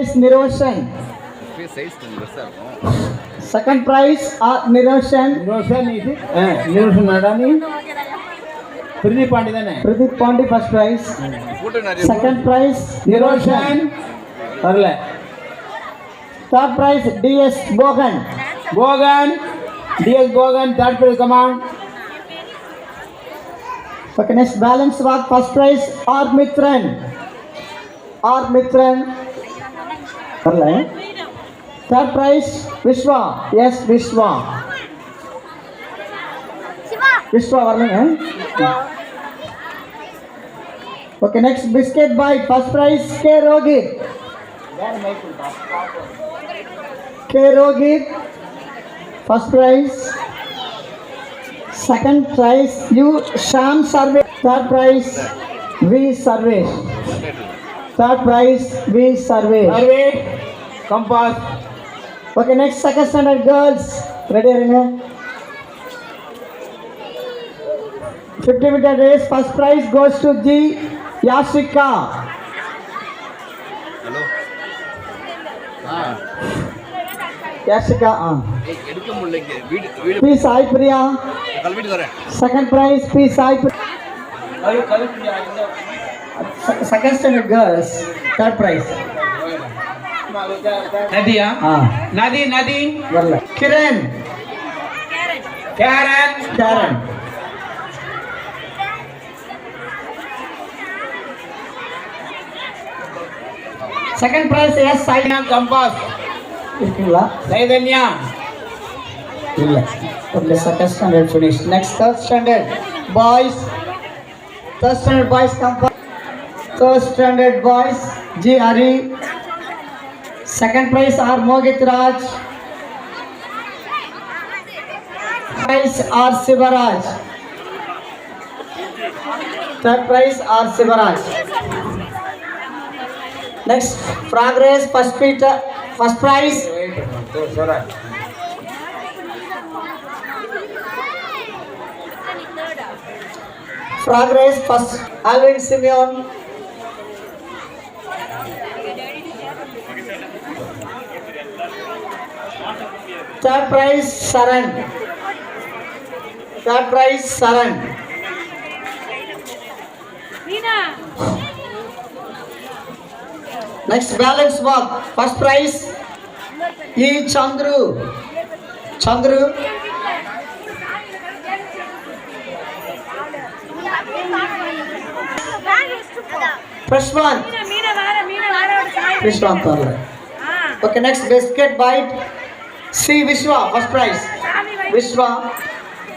is Niroshan. Second prize Niroshan. Niroshan ఇది Niroshan నాడాని Pradeep పాండిదానే. Pradeep Pandi first prize. Second prize Niroshan పర్లే. Third prize DS Bogan. DS Bogan third prize, come on. Okay, next balance walk first prize R Mitran. पर्ले. Third prize Vishwa. Yes, Vishwa warning Okay, next biscuit bite first prize K Rogit first prize. Second prize U Sham Survey. Third prize V Survey. Survey compass. Okay, next second standard girls. Ready, Arina? 50-meter race. First prize goes to G. Yashika. Hello. Yashika. Edukka mullenge. Video. P. Sai Priya. Kalvididare. Second prize P. Sai Priya. Second standard girls. Third prize. ನದಿಯಾ ನದಿ ಬರಲ್ಲ. Karen. Second prize yes Saina compass ಇಲ್ಲ. ಚೈತನ್ಯ ಇಲ್ಲ. Okay, second standard finished. Next third standard boys. Third standard boys compass. Third standard boys G. Hari. Second prize R. Mogit Raj. Prize R. Sivaraj. Third prize R. Sivaraj. Next progress first prize progress first Alvin Simeon. Third prize Saran. Next balance walk first prize E. Chandru. Prashwant. Okay, next biscuit bite C. Vishwa first prize.